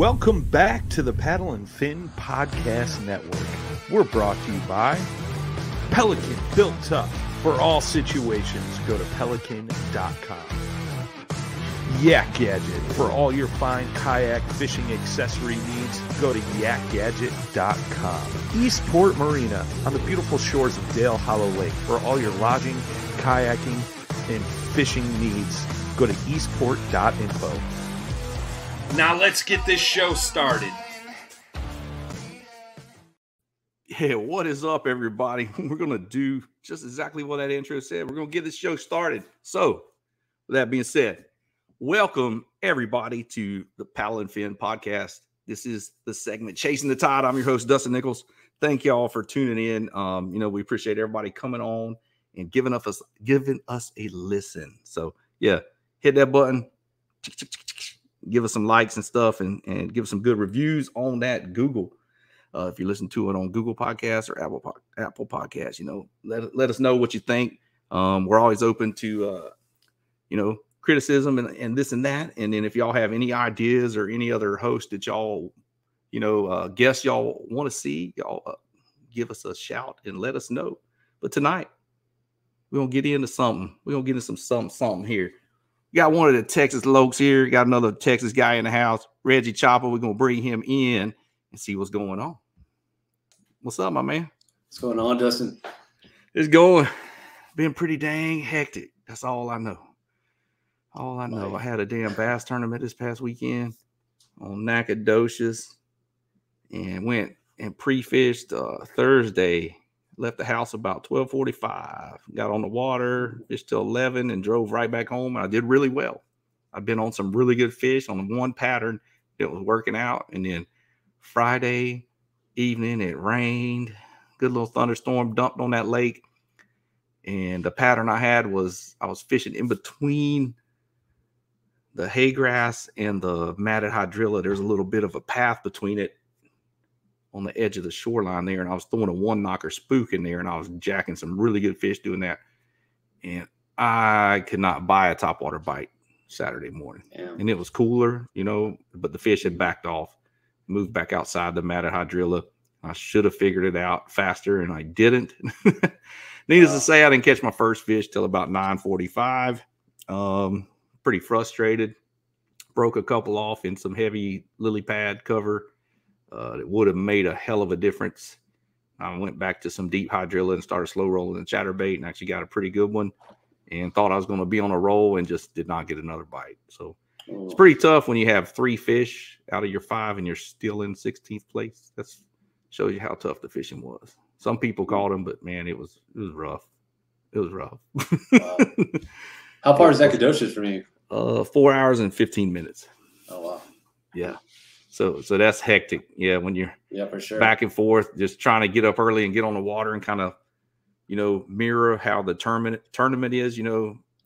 Welcome back to the Paddle and Fin Podcast Network. We're brought to you by Pelican, built tough for all situations. Go to pelican.com. Yak Gadget, for all your fine kayak fishing accessory needs. Go to yakgadget.com. Eastport Marina, on the beautiful shores of Dale Hollow Lake, for all your lodging, kayaking, and fishing needs. Go to eastport.info. Now let's get this show started. Yeah, what is up, everybody? We're going to do just exactly what that intro said. We're going to get this show started. So, with that being said, welcome, everybody, to the Paddle and Fin Podcast. This is the segment Chasing the Tide. I'm your host, Dustin Nichols. Thank y'all for tuning in. We appreciate everybody coming on and giving us a listen. So, yeah, hit that button. Give us some likes and stuff, and give us some good reviews on that Google. If you listen to it on Google Podcasts or Apple Podcasts, let us know what you think. We're always open to, criticism and this and that. And then if y'all have any ideas or any other host that y'all, guests y'all want to see, y'all give us a shout and let us know. But tonight, we're going to get into something. We're going to get into something here. Got one of the Texas lokes here. Got another Texas guy in the house, Reggie Chapa. We're going to bring him in and see what's going on. What's up, my man? What's going on, Dustin? It's going. Been pretty dang hectic. That's all I know. I had a damn bass tournament this past weekend on Nacogdoches and went and pre-fished Thursday. Left the house about 12:45. Got on the water, fished till 11, and drove right back home. And I did really well. I've been on some really good fish on one pattern that was working out. And then Friday evening, it rained. Good little thunderstorm dumped on that lake. And the pattern I had was I was fishing in between the hay grass and the matted hydrilla. There's a little bit of a path between it on the edge of the shoreline there, and I was throwing a one knocker spook in there, and I was jacking some really good fish doing that. And I could not buy a topwater bite Saturday morning. Damn. And it was cooler, but the fish had backed off, moved back outside the matted hydrilla. I should have figured it out faster, and I didn't. Needless to say, I didn't catch my first fish till about 9:45. Pretty frustrated. Broke a couple off in some heavy lily pad cover. It would have made a hell of a difference. I went back to some deep hydrilla and started slow rolling the chatterbait and actually got a pretty good one and thought I was going to be on a roll and just did not get another bite. So it's pretty tough when you have 3 fish out of your 5 and you're still in 16th place. That shows you how tough the fishing was. Some people called them, but man, it was rough. It was rough. Wow. How far is Nacogdoches from you? 4 hours and 15 minutes. Oh, wow. Yeah. So that's hectic. Yeah, when you're for sure back and forth, just trying to get up early and get on the water and kind of, mirror how the tournament is.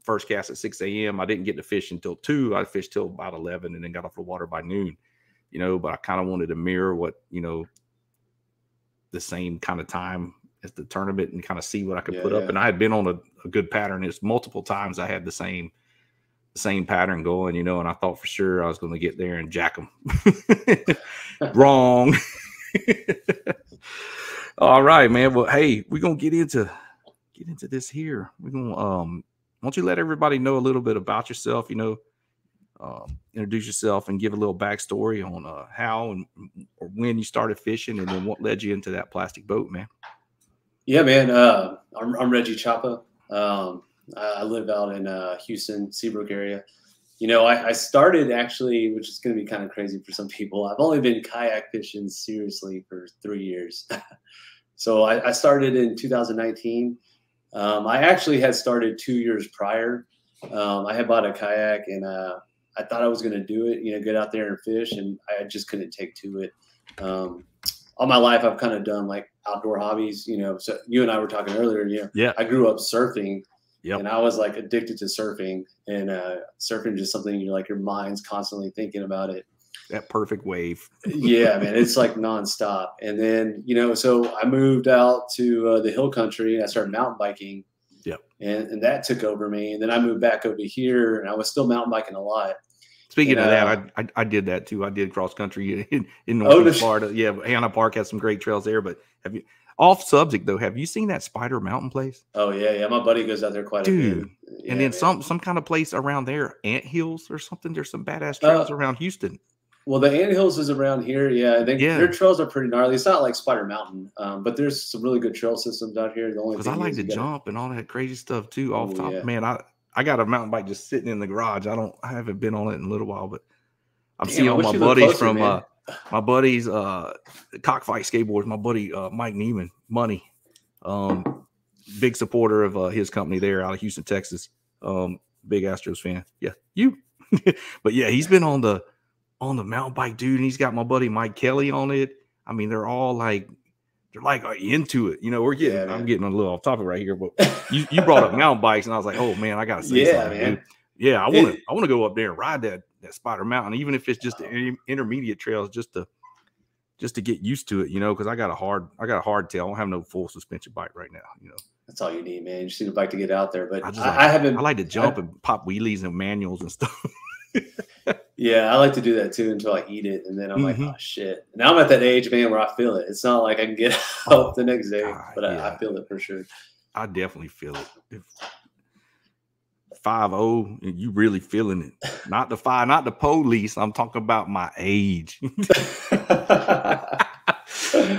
First cast at 6 a.m. I didn't get to fish until 2. I fished till about 11 and then got off the water by noon. But I kind of wanted to mirror what, the same kind of time as the tournament and kind of see what I could put up. And I had been on a good pattern. It's multiple times I had the same pattern going, and I thought for sure I was going to get there and jack them. Wrong. All right, man. Well, hey, we're going to get into this here. We're going to, why don't you let everybody know a little bit about yourself, introduce yourself and give a little backstory on how and or when you started fishing and then what led you into that plastic boat, man. Yeah, man. I'm Reggie Chapa. I live out in Houston, Seabrook area. I started actually, which is going to be kind of crazy for some people. I've only been kayak fishing seriously for 3 years. So I started in 2019. I actually had started 2 years prior. I had bought a kayak and I thought I was going to do it, get out there and fish. And I just couldn't take to it. All my life, I've kind of done like outdoor hobbies, so you and I were talking earlier, I grew up surfing. Yep. And I was like addicted to surfing, and surfing is just something your mind's constantly thinking about it. That perfect wave. Yeah, man, it's like nonstop. And then, so I moved out to the hill country and I started mountain biking. Yep. And that took over me. And then I moved back over here and I was still mountain biking a lot. Speaking of that, I did that too. I did cross country in Northeast Florida. Yeah, Hannah Park has some great trails there. But have you, off subject though, have you seen that Spider Mountain place? Oh yeah. My buddy goes out there quite a bit. Yeah, and then some kind of place around there, Ant Hills or something. There's some badass trails around Houston. Well, the Ant Hills is around here. Yeah, their trails are pretty gnarly. It's not like Spider Mountain, but there's some really good trail systems out here. The only because I like to jump and all that crazy stuff too. Off top, man, I got a mountain bike just sitting in the garage. I haven't been on it in a little while, but I'm seeing all my buddies from my buddies Cockfight Skateboards. My buddy Mike Neiman, Money, big supporter of his company there out of Houston, Texas. Big Astros fan. Yeah, you. But yeah, he's been on the mountain bike, dude, and he's got my buddy Mike Kelly on it. I mean, they're all like into it. You know, I'm getting a little off topic right here, but you brought up mountain bikes, and I was like, oh man, I gotta say something, man. Dude. Yeah, I want to go up there and ride that Spider Mountain, even if it's just intermediate trails, just to get used to it, you know, because I got a hard tail. I don't have no full suspension bike right now, you know. That's all you need, man. You just need a bike to get out there. But I like to jump and pop wheelies and manuals and stuff. Yeah, I like to do that too until I eat it, and then I'm like, oh shit. Now I'm at that age, man, where I feel it. It's not like I can get up the next day, but I feel it for sure. I definitely feel it. 5-0, and you really feeling it. Not the police. I'm talking about my age.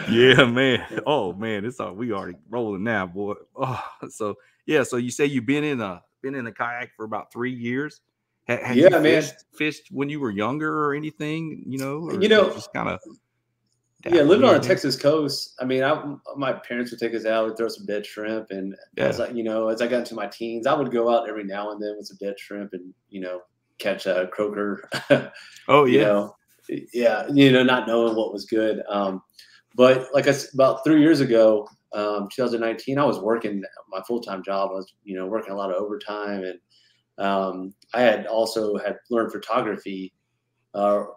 Yeah, man. Oh man, we already rolling now, boy. Oh, so yeah. So you say you've been in a kayak for about 3 years. Have you fished when you were younger or anything? You know, or just kind of. Yeah, living on the Texas coast. I mean, my parents would take us out, would throw some dead shrimp, and as I got into my teens, I would go out every now and then with some dead shrimp and catch a croaker. Oh yeah, not knowing what was good. But like I said, about 3 years ago, 2019, I was working my full-time job. I was working a lot of overtime, and I had learned photography. Or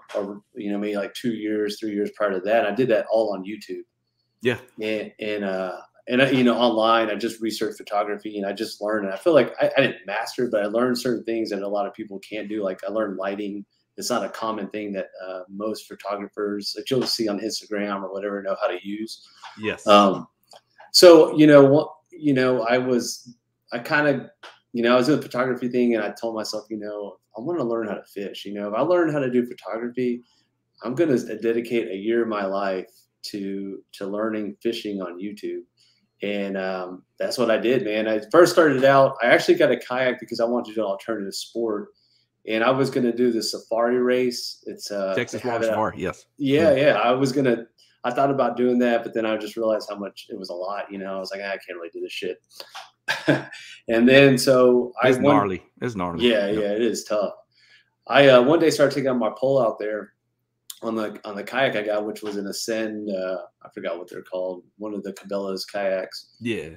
maybe like 2 years, 3 years prior to that. I did that all on YouTube. Yeah. And online, I just researched photography and I just learned. And I feel like I didn't master it, but I learned certain things that a lot of people can't do. Like I learned lighting. It's not a common thing that most photographers that you'll see on Instagram or whatever know how to use. Yes. So I was doing the photography thing, and I told myself, I want to learn how to fish. If I learn how to do photography, I'm going to dedicate a year of my life to learning fishing on YouTube. And that's what I did, man. I first started out, I actually got a kayak because I wanted to do an alternative sport. And I was going to do the safari race. It's Texas Water Safari, yes. Yeah. I thought about doing that, but then I just realized how much it was a lot. I was like, I can't really do this shit. And then it's gnarly. Yeah, it is tough. I one day started taking out my pole out there on the kayak I got, which was an Ascend. I forgot what they're called. One of the Cabela's kayaks. Yeah.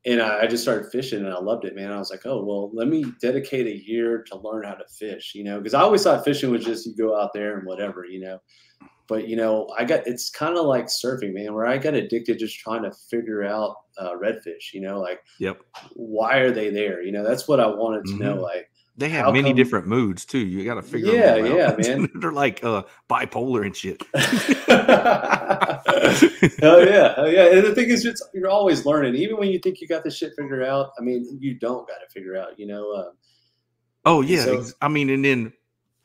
And I just started fishing, and I loved it, man. I was like, oh well, let me dedicate a year to learn how to fish. Because I always thought fishing was just you go out there and whatever, But it's kind of like surfing, man, where I got addicted just trying to figure out redfish. Why are they there? That's what I wanted to know. Like they have many different moods too. You got to figure them out. Yeah, man. They're like bipolar and shit. Hell yeah. And the thing is, you're always learning, even when you think you got this shit figured out. I mean, you don't got to figure out. Oh yeah. I mean, and then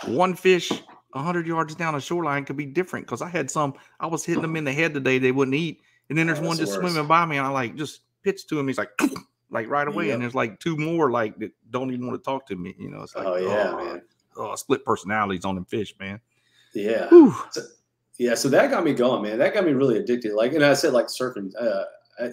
one fish 100 yards down the shoreline could be different, because I was hitting them in the head today, they wouldn't eat, and then there's one just swimming by me, and I just pitched to him, he's like right away, and there's like two more that don't even want to talk to me. It's like, man. Split personalities on them fish, man. Yeah. So that got me going, man. That got me really addicted. And I said, surfing,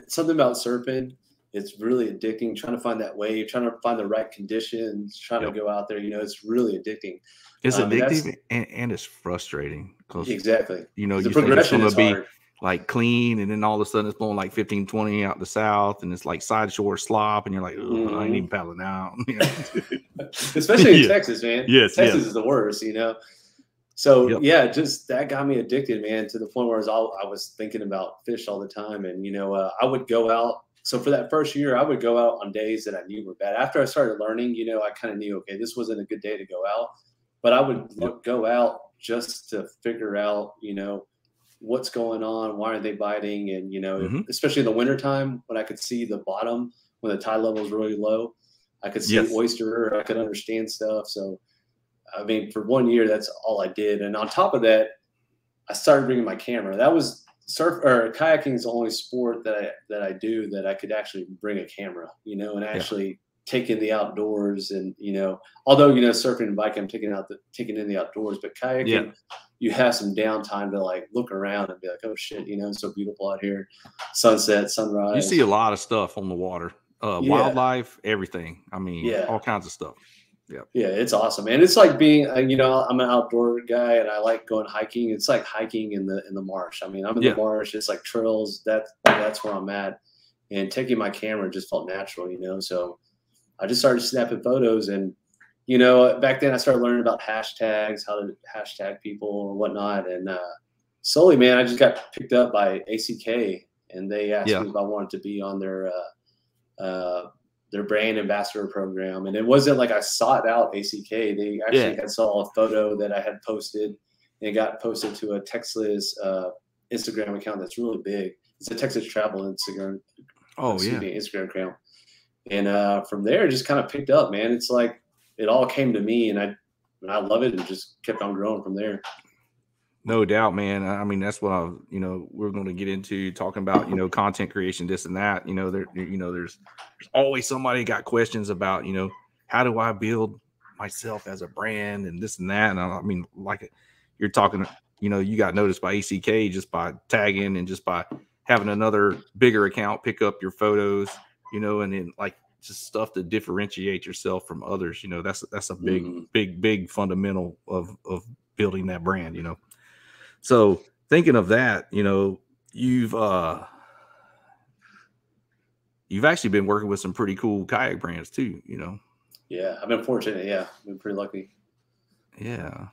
something about surfing, it's really addicting, trying to find that wave, trying to find the right conditions, trying to go out there, it's really addicting. It's addictive and it's frustrating, because exactly. You think it's going to be clean, and then all of a sudden it's blowing 15, 20 out the south, and it's side shore slop, and you're like, I ain't even paddling out. Especially in Texas, man. Yes, Texas is the worst, So just that got me addicted, man, to the point where I was thinking about fish all the time, and I would go out. So for that first year, I would go out on days that I knew were bad. After I started learning, I kind of knew, okay, this wasn't a good day to go out. but I would go out just to figure out, what's going on, why are they biting, and especially in the wintertime when I could see the bottom when the tide level is really low, I could see oyster, I could understand stuff. So I mean, for 1 year, that's all I did. And on top of that, I started bringing my camera. That was kayaking is the only sport that I do that I could actually bring a camera, and actually take in the outdoors. And although surfing and biking, I'm taking in the outdoors, but kayaking, you have some downtime to like look around and be like, oh shit, it's so beautiful out here, sunset, sunrise. You see a lot of stuff on the water, wildlife, everything. I mean, all kinds of stuff. Yeah, it's awesome, and it's like being, I'm an outdoor guy, and I like going hiking. It's like hiking in the marsh. I mean, I'm in the marsh. It's like trails. That's where I'm at, and taking my camera just felt natural, So I just started snapping photos, and back then I started learning about hashtags, how to hashtag people or whatnot, and slowly, man, I just got picked up by ACK, and they asked me if I wanted to be on their brand ambassador program. And it wasn't like I sought out ACK. They actually had saw a photo that I had posted, and it got posted to a Texas Instagram account that's really big. It's a Texas travel Instagram. Instagram account. And from there, it just kind of picked up, man. It's like it all came to me, and I love it, and just kept on growing from there. No doubt, man. I mean, that's what we're going to get into, talking about, content creation, this and that. There's always somebody got questions about, how do I build myself as a brand and this and that. And I mean, like you're talking, you got noticed by ACK just by tagging and just by having another bigger account pick up your photos, and then like just stuff to differentiate yourself from others. That's a big fundamental of building that brand, So thinking of that, you've actually been working with some pretty cool kayak brands too, Yeah, I've been fortunate. Yeah, I've been pretty lucky. Yeah,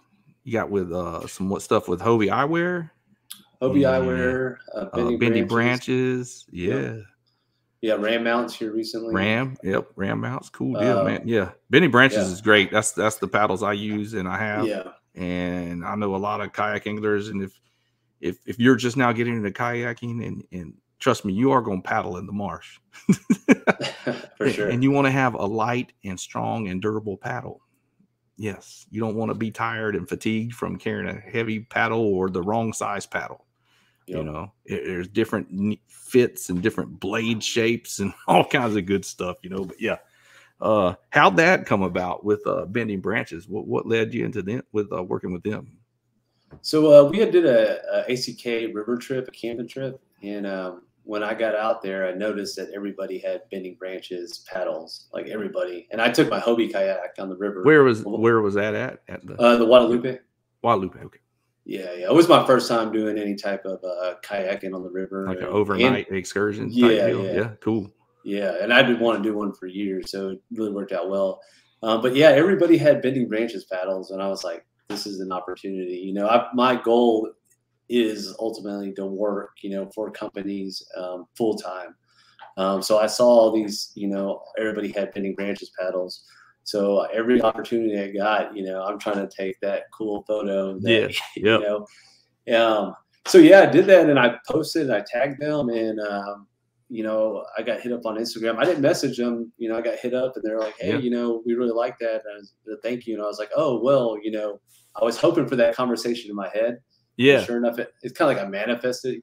you got with some stuff with Hobie Eyewear. Hobie Eyewear, Bendy Branches. Yeah, Rant Mounts here recently. Rant Mounts, cool deal, man. Yeah, Bendy Branches is great. That's the paddles I use and I have. Yeah. And I know a lot of kayak anglers, and if you're just now getting into kayaking, and trust me, you are going to paddle in the marsh. For sure. And you want to have a light and strong and durable paddle. Yes, you don't want to be tired and fatigued from carrying a heavy paddle or the wrong size paddle. Yep. There's different fits and different blade shapes and all kinds of good stuff, but yeah. How'd that come about with Bending Branches? What led you into them with working with them? So we did a ACK river trip, a camping trip, and when I got out there, I noticed that everybody had Bending Branches paddles, like everybody. And I took my Hobie kayak on the river. Where was that at the Guadalupe? Guadalupe, okay. Yeah. It was my first time doing any type of kayaking on the river, like an overnight excursion. Yeah, cool. Yeah, and I did want to do one for years, so it really worked out well. But yeah, everybody had Bending Branches paddles, and I was like, this is an opportunity. My goal is ultimately to work, for companies full time. So I saw all these, everybody had Bending Branches paddles. So every opportunity I got, I'm trying to take that cool photo. So yeah, I did that, and I posted, I tagged them, and I got hit up on Instagram. I didn't message them, I got hit up, and they're like, hey, we really like that. And thank you. And I was like, oh, well, I was hoping for that conversation in my head. Yeah. And sure enough, it's kind of like I manifested,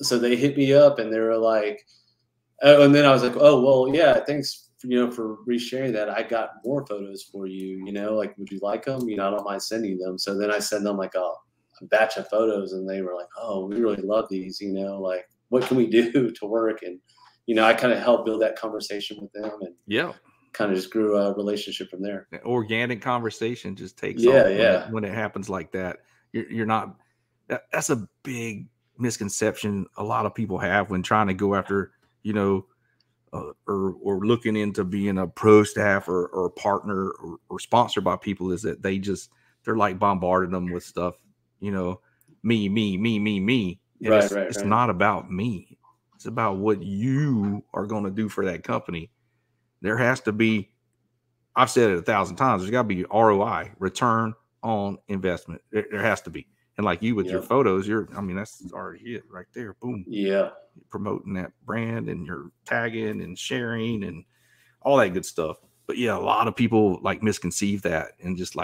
So they hit me up, and they were like, oh, and then I was like, oh, well, yeah, thanks, for resharing that. I got more photos for you, like, would you like them? I don't mind sending them. So then I send them like a batch of photos, and they were like, oh, we really love these, like, what can we do to work? And, I kind of helped build that conversation with them, and kind of just grew a relationship from there. An organic conversation just takes off when it happens like that. You're not, that's a big misconception a lot of people have when trying to go after, or looking into being a pro staff or a partner or sponsored by people, is that they're like bombarding them with stuff, me. And it's not about me. It's about what you are going to do for that company. There has to be, I've said it 1,000 times. There's got to be ROI, return on investment. There has to be. And like you with your photos, I mean, that's already it right there. Boom. Yeah. You're promoting that brand and you're tagging and sharing and all that good stuff. But yeah, a lot of people like misconceive that and just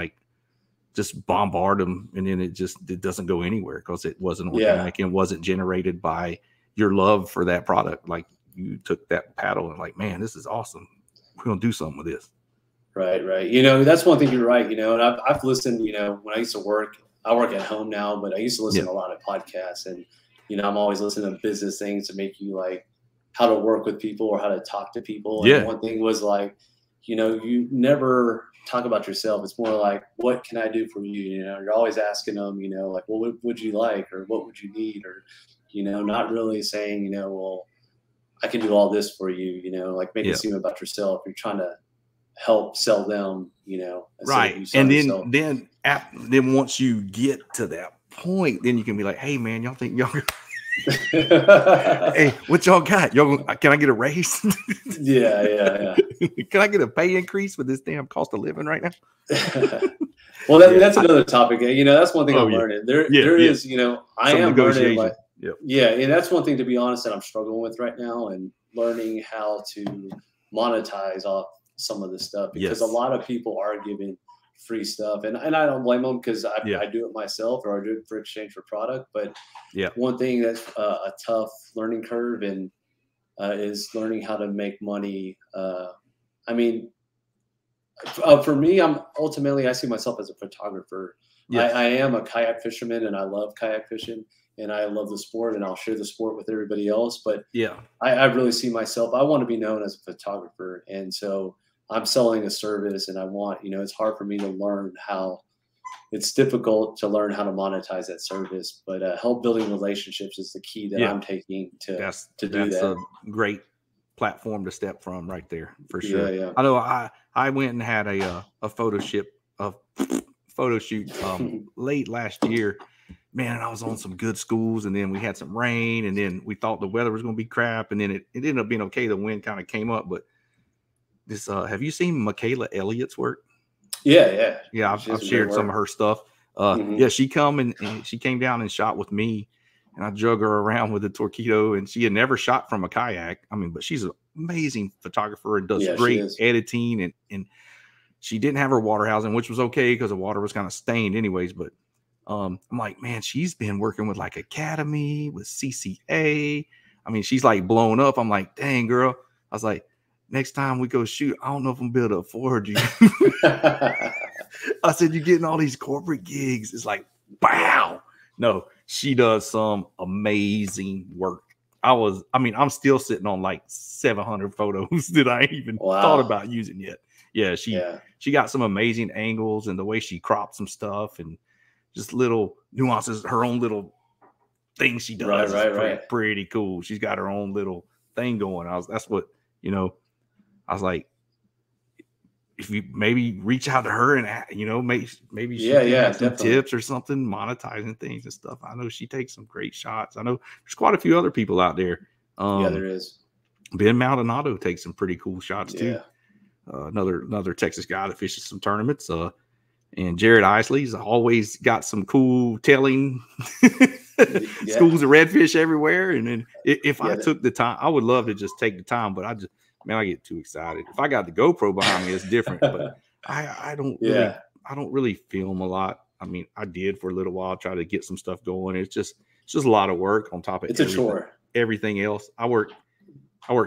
bombard them. And then it doesn't go anywhere because it wasn't organic and wasn't generated by your love for that product. Like you took that paddle and like, man, this is awesome. We're going to do something with this. Right. You know, that's one thing you're right. You know, and I've listened, you know, when I used to work, I work at home now, but I used to listen to a lot of podcasts, and, you know, I'm always listening to business things to make you like how to work with people or how to talk to people. And one thing was like, you know, you never talk about yourself. It's more like, what can I do for you? You know, you're always asking them, you know, like, well, what would you like? Or what would you need? Or, you know, not really saying, you know, well, I can do all this for you, you know, like make it seem about yourself. You're trying to help sell them, you know. Right. And then once you get to that point, then you can be like, hey man, y'all think y'all hey, what y'all got? Y'all can I get a raise? Yeah. Can I get a pay increase with this damn cost of living right now? Well, that's another topic. You know, that's one thing I'm learning. There is, you know, I am learning like, and that's one thing, to be honest, that I'm struggling with right now, and learning how to monetize off some of this stuff, because a lot of people are giving free stuff, and I don't blame them, because I do it myself, or I do it for exchange for product. But one thing that's a tough learning curve and is learning how to make money. I mean, for me, I see myself as a photographer. I am a kayak fisherman, and I love kayak fishing, and I love the sport, and I'll share the sport with everybody else. But I really see myself, I want to be known as a photographer. And so I'm selling a service, and I want, you know, it's hard for me to learn how, it's difficult to learn how to monetize that service, but help building relationships is the key that I'm taking to do that. That's a great platform to step from right there, for sure. I know I went and had a photo shoot late last year. Man, I was on some good schools, and then we had some rain, and then we thought the weather was going to be crap, and then it ended up being okay. The wind kind of came up, but this have you seen Michaela Elliott's work? Yeah. I've shared some of her stuff. She came down and shot with me, and I drug her around with a Torpedo, and she had never shot from a kayak. I mean, but she's an amazing photographer and does great editing, and she didn't have her water housing, which was okay because the water was kind of stained anyways. But I'm like, man, she's been working with like Academy, with CCA. I mean, she's like blown up. I'm like, dang, girl. I was like, next time we go shoot, I don't know if I'm able to afford you. I said, you're getting all these corporate gigs. It's like, wow. No, she does some amazing work. I'm still sitting on like 700 photos that I ain't even thought about using yet. Yeah, she got some amazing angles, and the way she cropped some stuff, and just little nuances, her own little thing she does. Pretty cool. She's got her own little thing going. That's what, you know, I was like, if you maybe reach out to her and, you know, maybe she can have some tips or something, monetizing things and stuff. I know she takes some great shots. I know there's quite a few other people out there. There is. Ben Maldonado takes some pretty cool shots too. Another Texas guy that fishes some tournaments. And Jared Isley's always got some cool telling schools of redfish everywhere. And then if I took the time, I would love to just take the time, but I get too excited. If I got the GoPro behind me, it's different. But I don't really film a lot. I mean, I did for a little while, try to get some stuff going. It's just a lot of work on top of a chore. Everything else. I work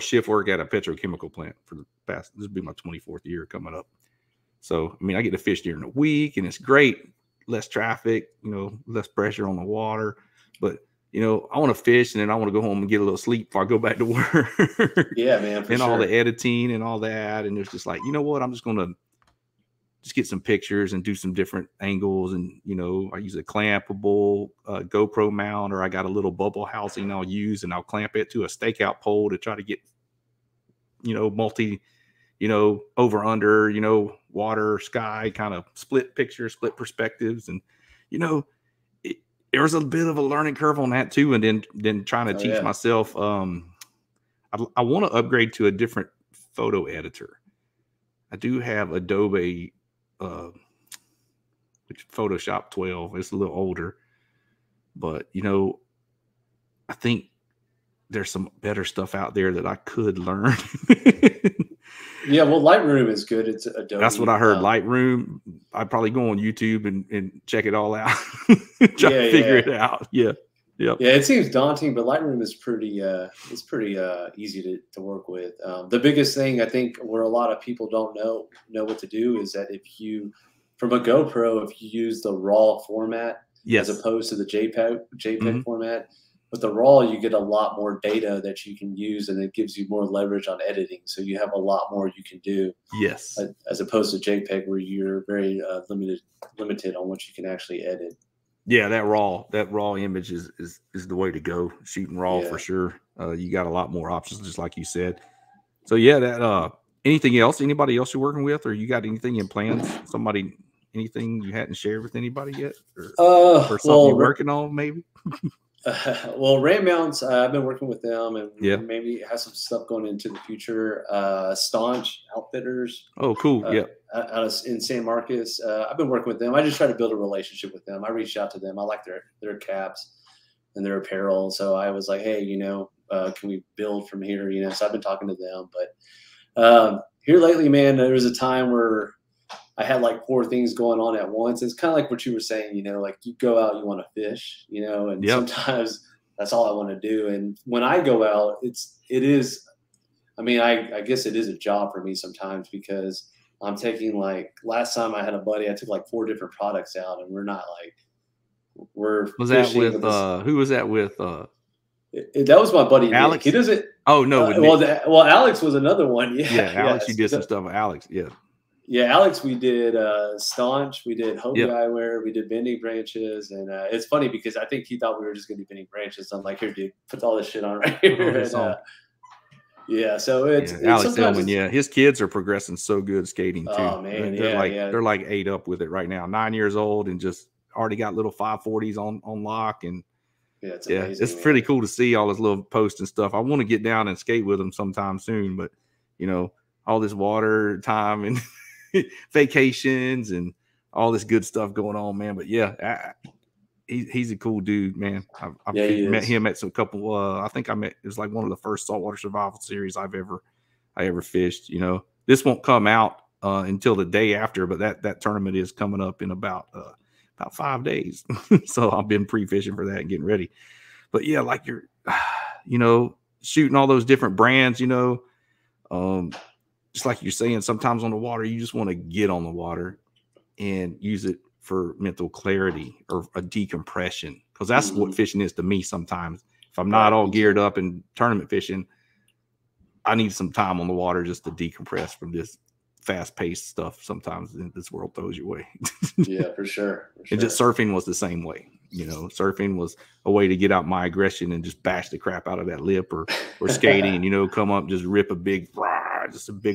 shift work at a petrochemical plant for the past. This will be my 24th year coming up. So I mean, I get to fish during the week, and it's great. Less traffic, you know, less pressure on the water. But you know, I want to fish, and then I want to go home and get a little sleep before I go back to work. Yeah, man. And all the editing and all that. And it's just like, you know what? I'm just going to just get some pictures and do some different angles. And, you know, I use a clampable GoPro mount, or I got a little bubble housing I'll use, and I'll clamp it to a stakeout pole to try to get, you know, over, under, you know, water, sky, kind of split pictures, split perspectives. And, you know, there was a bit of a learning curve on that too. And then trying to teach myself, I want to upgrade to a different photo editor. I do have Adobe, which Photoshop 12. It's a little older, but you know, I think there's some better stuff out there that I could learn. Yeah, well, Lightroom is good. It's Adobe. That's what I heard. Lightroom. I'd probably go on YouTube and check it all out. Try to figure it out. Yeah. Yep. Yeah, it seems daunting, but Lightroom is pretty easy to work with. The biggest thing I think where a lot of people don't know what to do is that if you, from a GoPro, if you use the RAW format as opposed to the JPEG format, with the RAW you get a lot more data that you can use, and it gives you more leverage on editing. So you have a lot more you can do. Yes. As opposed to JPEG, where you're very limited on what you can actually edit. Yeah, that raw image is the way to go. Shooting raw for sure. You got a lot more options, just like you said. So yeah, that anything else? Anybody else you're working with, or you got anything in plans? Anything you hadn't shared with anybody yet, or something you're working on, maybe? Well, Rant Mounts, I've been working with them, and maybe have some stuff going into the future. Staunch Outfitters. Oh, cool. In San Marcos. I've been working with them. I just try to build a relationship with them. I reached out to them. I like their caps and their apparel. So I was like, hey, can we build from here? So I've been talking to them. But here lately, man, there was a time where I had like 4 things going on at once. It's kind of like what you were saying, like you go out, you want to fish, and sometimes that's all I want to do. And when I go out, it is, I guess it is a job for me sometimes, because I'm taking, like, last time I had a buddy, I took like 4 different products out, and we're was that with who was that with? That was my buddy Alex. Nick. He doesn't. Oh no, well, Alex was another one. Yeah, Alex, you did some stuff with Alex. Yeah, Alex, we did Staunch, we did Hobie Eyewear, we did Bending Branches, and it's funny because I think he thought we were just going to be bending branches. I'm like, here, dude, put all this shit on right here. So it's Alex Hillman. Yeah, his kids are progressing so good skating too. Oh man, they're like 8 up with it right now, 9 years old, and just already got little 540s on lock. And it's amazing, it's pretty cool to see all his little posts and stuff. I want to get down and skate with him sometime soon, but all this water time and vacations and all this good stuff going on, man. But he's a cool dude, man. I've met him at some couple. I think it was like one of the first saltwater survival series I ever fished. This won't come out until the day after, but that tournament is coming up in about 5 days. So I've been pre-fishing for that and getting ready. But yeah, like you're, shooting all those different brands, just like you're saying, sometimes on the water, you just want to get on the water and use it for mental clarity or a decompression, because that's what fishing is to me. Sometimes if I'm not all geared up in tournament fishing, I need some time on the water just to decompress from this fast-paced stuff sometimes this world throws your way. Yeah, for sure. And just surfing was the same way. Surfing was a way to get out my aggression and just bash the crap out of that lip, or skating, come up, just rip a big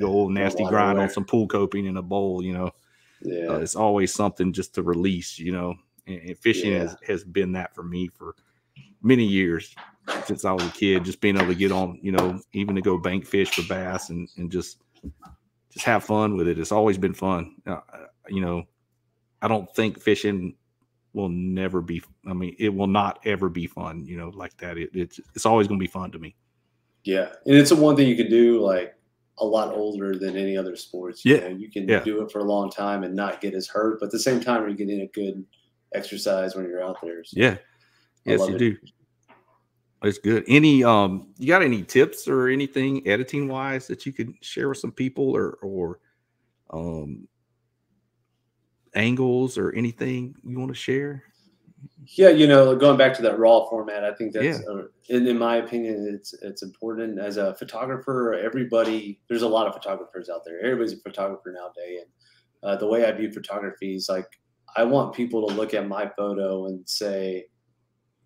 old nasty grind on some pool coping in a bowl, it's always something just to release, and fishing has been that for me for many years since I was a kid, just being able to get on, even to go bank fish for bass and just have fun with it. It's always been fun. I don't think fishing will never be, it will not ever be fun, like that. It's always going to be fun to me. Yeah. And it's one thing you can do like a lot older than any other sports. You can do it for a long time and not get as hurt, but at the same time, you're getting a good exercise when you're out there. So yes, you do. It's good. Any, you got any tips or anything editing wise that you could share with some people, or angles or anything you want to share? Yeah, going back to that raw format, I think that's, in my opinion, it's important. As a photographer, there's a lot of photographers out there. Everybody's a photographer nowadays. And the way I view photography is like, I want people to look at my photo and say,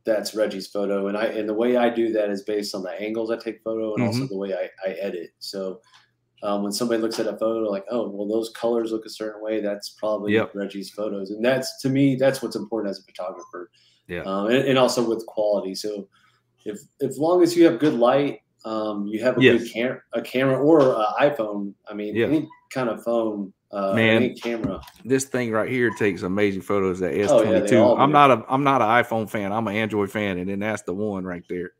that's Reggie's photo. And the way I do that is based on the angles I take photo and also the way I edit. So when somebody looks at a photo like, oh, well, those colors look a certain way, that's probably Reggie's photos. And that's, to me, that's what's important as a photographer. And also with quality. So if long as you have good light, you have a good camera or an iPhone. I mean, any kind of phone, man, any camera. This thing right here takes amazing photos. That S22. Oh, yeah, I'm not an iPhone fan. I'm an Android fan, and then that's the one right there.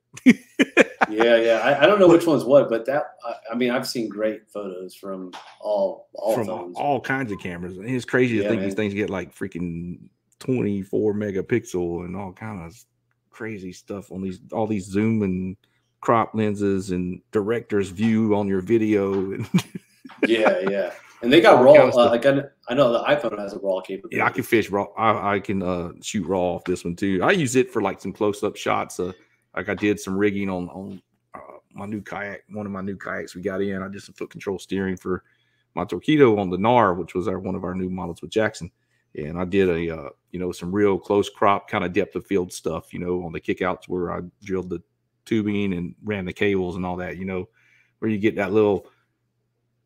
Yeah. I don't know which one's what, but I mean, I've seen great photos from all phones. All kinds of cameras. And it's crazy to think these things get like freaking 24 megapixel and all kind of crazy stuff on all these zoom and crop lenses and director's view on your video. Yeah. And they got raw. Like I know the iPhone has a raw capability. Yeah, I can fish raw. I can shoot raw off this one too. I use it for like some close-up shots. Like I did some rigging on my new kayak. One of my new kayaks we got in. I did some foot control steering for my Torpedo on the NAR, which was one of our new models with Jackson. And I did a some real close crop kind of depth of field stuff. On the kickouts where I drilled the tubing and ran the cables and all that. Where you get that little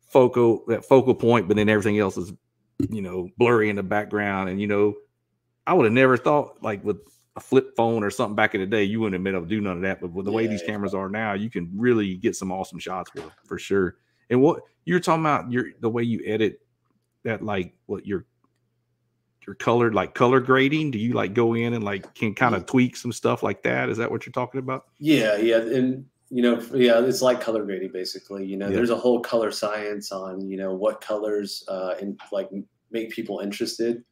focal point, but then everything else is blurry in the background. And I would have never thought, like, with a flip phone or something back in the day, you wouldn't have been able to do none of that. But with the way these cameras are now, you can really get some awesome shots with them, for sure. And what you're talking about, the way you edit that, like what your color, like color grading, do you like go in and like can kind of tweak some stuff like that? Is that what you're talking about? Yeah. And it's like color grading basically. There's a whole color science on what colors and like make people interested.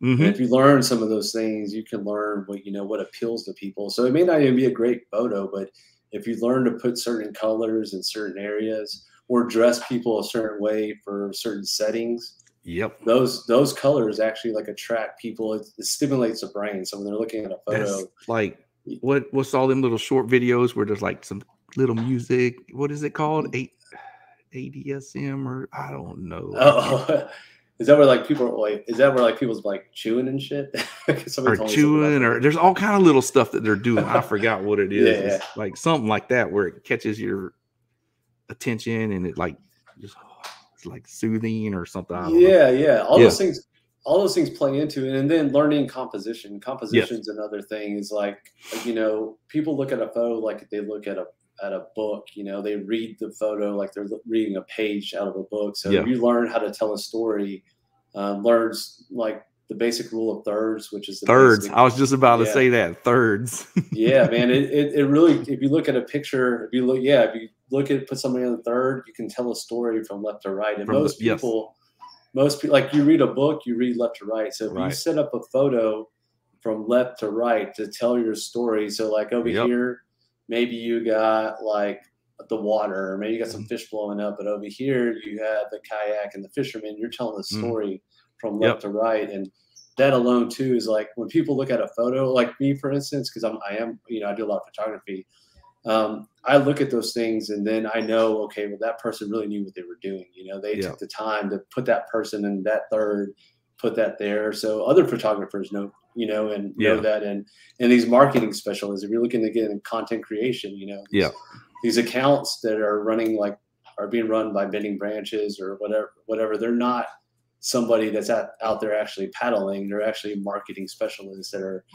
And if you learn some of those things, you can learn what appeals to people. So it may not even be a great photo, but if you learn to put certain colors in certain areas or dress people a certain way for certain settings, those colors actually like attract people. It stimulates the brain. So when they're looking at a photo, that's like what's all them little short videos where there's like some little music? What is it called? ADSM or I don't know. Oh. Is that where like people are like? Is that where like people's like chewing and shit? Or chewing, or there's all kind of little stuff that they're doing. I forgot what it is. It's like something like that where it catches your attention and it like just it's like soothing or something. I don't know. All those things play into it, and then learning composition. Composition's another thing. Is like people look at a photo like they look at a book. They read the photo like they're reading a page out of a book. So if you learn how to tell a story, learns like the basic rule of thirds, which is the thirds. I was just about to say that thirds. Yeah, man. It really, if you look at a picture, if you look at put somebody on the third, you can tell a story from left to right. And most people, like you read a book, you read left to right. So if you set up a photo from left to right to tell your story, so like over here, maybe you got like the water, or maybe you got some fish blowing up, but over here you have the kayak and the fisherman. You're telling the story from left to right, and that alone too is like when people look at a photo, like me for instance, because I do a lot of photography. I look at those things and then I know, okay, well that person really knew what they were doing. They took the time to put that person in that third, put that there, so other photographers know. Know that, and these marketing specialists, if you're looking to get in content creation, these accounts that are being run by bending branches or whatever, they're not somebody that's out there actually paddling. They're actually marketing specialists that are,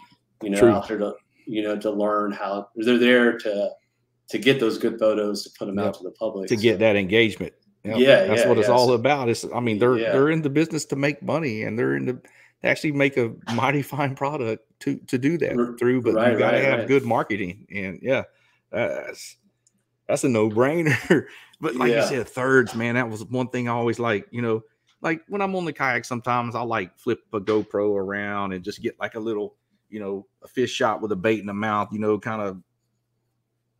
out there to learn how. They're there to get those good photos to put them out to the public to get that engagement. That's what it's all about. They're in the business to make money, and they're in the actually make a mighty fine product to do that through, but you got to have good marketing, and that's a no-brainer. But like you said, thirds, man, that was one thing I always like when I'm on the kayak, sometimes I'll like flip a GoPro around and just get like a little, a fish shot with a bait in the mouth, kind of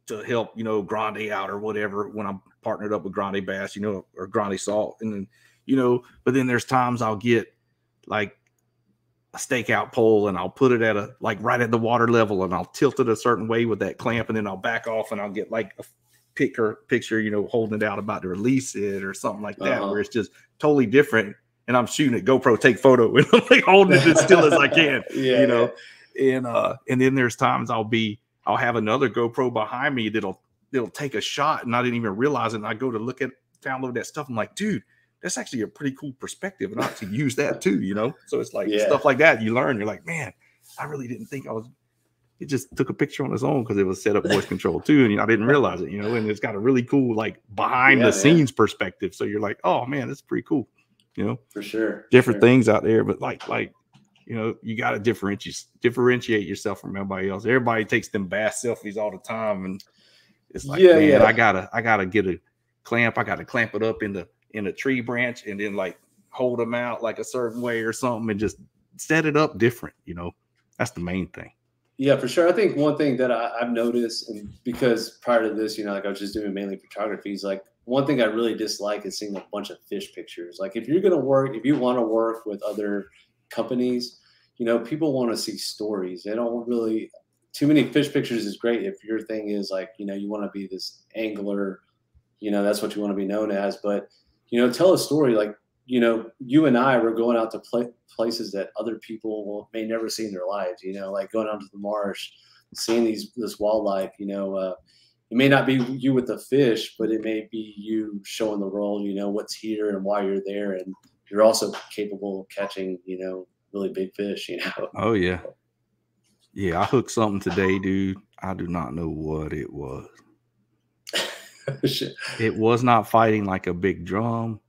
to help, Grande out or whatever when I'm partnered up with Grande Bass, or Grande Salt. And then, but then there's times I'll get like a stakeout pole and I'll put it at right at the water level, and I'll tilt it a certain way with that clamp, and then I'll back off and I'll get like a picture, holding it out about to release it or something like that, where it's just totally different. And I'm shooting at GoPro, take photo, and I'm like holding it as still as I can, and then there's times I'll have another GoPro behind me that'll take a shot, and I didn't even realize it. And I go to download that stuff. I'm like, dude, that's actually a pretty cool perspective, and I have to use that too, So it's like stuff like that you learn. You're like, man, I really didn't think I was it just took a picture on its own because it was set up voice control too, and I didn't realize it, and it's got a really cool like behind the scenes perspective. So you're like, oh man, that's pretty cool, For sure. Different things out there, but like you got to differentiate yourself from everybody else. Everybody takes them bass selfies all the time, and it's like, I gotta get a clamp. I gotta clamp it up in a tree branch and then like hold them out like a certain way or something, and just set it up different. That's the main thing. Yeah, for sure. I think one thing that I've noticed, and because prior to this, like I was just doing mainly photography, is like one thing I really dislike is seeing a bunch of fish pictures. Like if you want to work with other companies, people want to see stories. They don't really, too many fish pictures is great if your thing is like, you want to be this angler, that's what you want to be known as. But, tell a story like, you and I were going out to places that other people may never see in their lives, like going out to the marsh, seeing this wildlife, it may not be you with the fish, but it may be you showing the world, what's here and why you're there. And you're also capable of catching, really big fish, Oh, yeah. Yeah, I hooked something today, dude. I do not know what it was. It was not fighting like a big drum.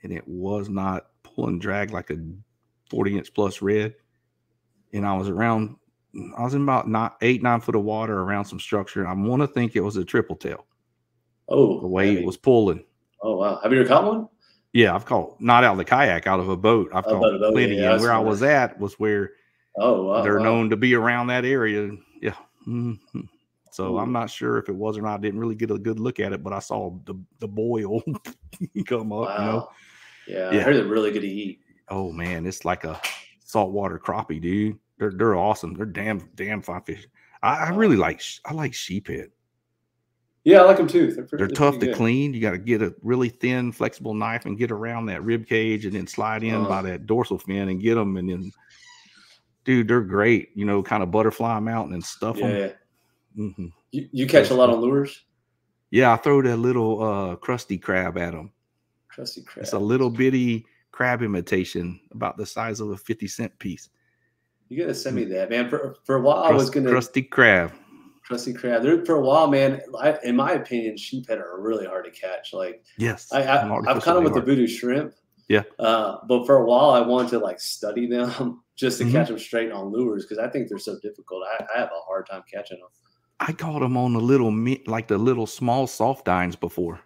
And it was not pulling drag like a 40-inch plus red. And I was in about 8-9 foot of water around some structure. I want to think it was a triple tail. Oh, the way it was pulling. Oh, wow. Have you ever caught one? Yeah, I've caught, not out of the kayak, out of a boat. I've caught plenty. And where I was at was where they're known to be around that area. Yeah. Mm-hmm. So I'm not sure if it was or not. I didn't really get a good look at it, but I saw the boil come up, Wow. Yeah, I heard they're really good to eat. Oh man, it's like a saltwater crappie, dude. They're awesome. They're damn fine fish. I really like sheephead. Yeah, I like them too. They're tough to clean. You got to get a really thin, flexible knife and get around that rib cage and then slide in by that dorsal fin and get them. And then, dude, they're great. Kind of butterfly mountain and stuff them. Yeah. Mm-hmm. You catch a lot on lures? Yeah, I throw that little crusty crab at them. Crusty crab. It's a little bitty crab imitation, about the size of a 50-cent piece. You gotta send me that, man. For a while, I was gonna crusty crab. Crusty crab. For a while, man. In my opinion, sheephead are really hard to catch. Like, yes, I've caught them with the Voodoo Shrimp. Yeah. But for a while, I wanted to study them just to catch them straight on lures because I think they're so difficult. I have a hard time catching them. I caught them on the little small soft dines before.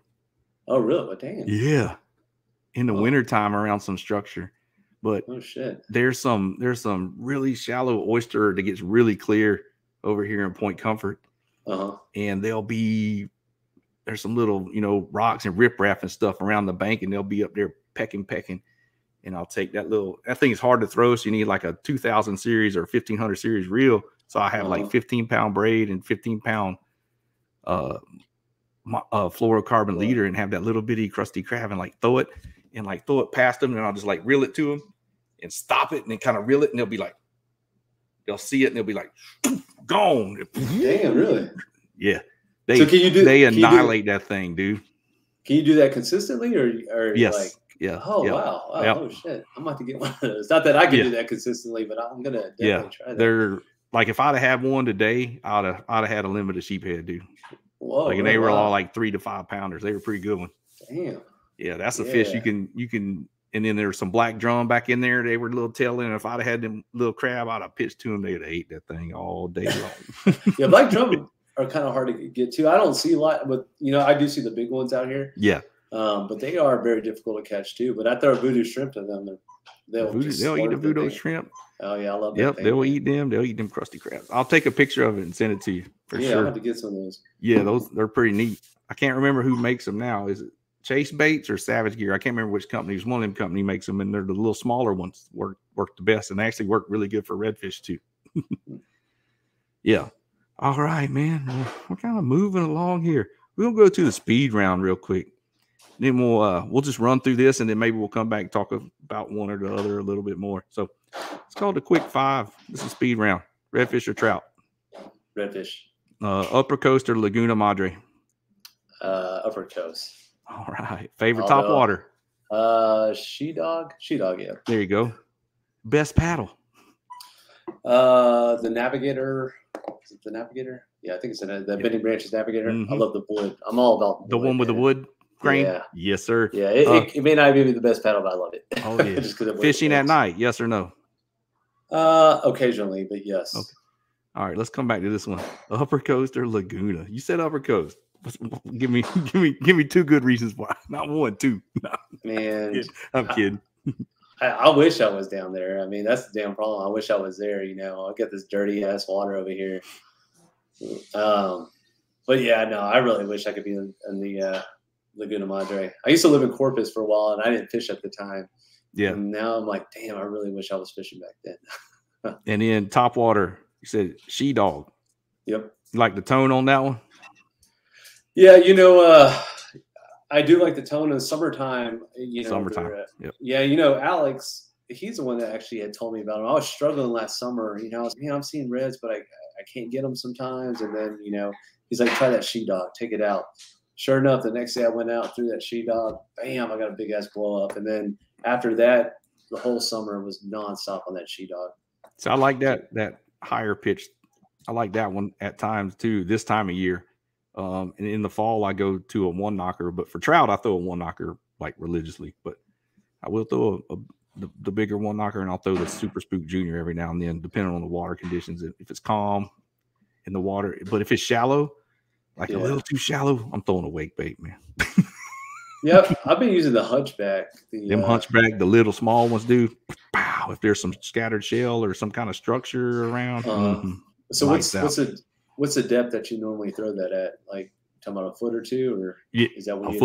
Oh, really? What, dang. Yeah. In the wintertime around some structure. But oh shit. There's some really shallow oyster that gets really clear over here in Point Comfort. And there's some little, rocks and riprap and stuff around the bank, and they'll be up there pecking. And I'll take that thing is hard to throw, so you need like a 2000 series or 1500 series reel. So I have like 15-pound braid and 15-pound fluorocarbon leader, and have that little bitty crusty crab and throw it past them, and I'll just reel it to them and stop it and then kind of reel it, and they'll see it and they'll be like gone. Damn, really? Yeah. They annihilate that thing, dude. Can you do that consistently or yes? Yeah. Oh, yeah. Wow. Yep. Oh shit. I'm about to get one of those. Not that I can do that consistently, but I'm gonna definitely try that. They're if I'd have had one today, I'd have had a limited sheephead, dude. Whoa. And they were all 3 to 5 pounders. They were pretty good ones. Damn. Yeah, that's a fish you can. And then there's some black drum back in there. They were a little tail in. If I'd have had them little crab, I'd have pitched to them. They'd have ate that thing all day long. Yeah, black drum are kind of hard to get to. I don't see a lot, but I do see the big ones out here. Yeah. But they are very difficult to catch too. But I throw a Voodoo Shrimp to them. They'll eat the Voodoo Shrimp. Oh yeah, I love that. Yep, they'll eat them. They'll eat them crusty crabs. I'll take a picture of it and send it to you for sure. I'll have to get some of those. Yeah, they're pretty neat. I can't remember who makes them now. Is it Chase Baits or Savage Gear? I can't remember which company. One of them company makes them, and they're the little smaller ones work the best, and they actually work really good for redfish too. Yeah. All right, man. Well, we're kind of moving along here. We'll go to the speed round real quick. Then we'll just run through this, and then maybe we'll come back and talk about one or the other a little bit more. So it's called the Quick Five. This is speed round. Redfish or trout? Redfish. Upper Coast or Laguna Madre? Upper Coast. All right. Favorite top water? She-Dog. She-Dog, yeah. There you go. Best paddle? The Navigator Is it the Navigator? Yeah, I think it's the Bending Branches Navigator. Mm-hmm. I love the wood. I'm all about the wood, one with man. the wood grain. Yeah. Yes, sir. Yeah, it may not be the best paddle, but I love it. Oh yeah. Just because Fishing at night, yes or no? Occasionally, but yes. Okay. All right, let's come back to this one. Upper Coast or Laguna? You said Upper Coast. Give me 2 good reasons why. Not 1, 2. No, Man, I'm kidding. I wish I was down there. I mean, that's the damn problem. I wish I was there. I get this dirty ass water over here. But yeah, no, I really wish I could be in the Laguna Madre. I used to live in Corpus for a while, and I didn't fish at the time. Yeah. And now I'm like, damn, I really wish I was fishing back then. And then top water, you said She Dog. Yep. You like the tone on that one? Yeah, I do like the tone in the summertime. Summertime. Yep. Yeah, Alex, he's the one that actually had told me about him. I was struggling last summer. I'm seeing reds, but I can't get them sometimes. And then, he's like, try that She Dog, take it out. Sure enough, the next day I went out, threw that She Dog, bam, I got a big ass blow up. And then after that, the whole summer was nonstop on that She Dog. So I like that higher pitch. I like that one at times too, this time of year. And in the fall, I go to a 1 knocker, but for trout, I throw a 1 knocker like religiously. But I will throw the bigger 1 knocker, and I'll throw the Super Spook Junior every now and then, depending on the water conditions. If it's calm in the water, but if it's shallow, like a little too shallow, I'm throwing a wake bait, man. Yep, I've been using the Hunchback. Them Hunchback, the little small ones, dude. Pow, if there's some scattered shell or some kind of structure around. So what's the depth that you normally throw that at? Like, talking about a foot or 2, or is that what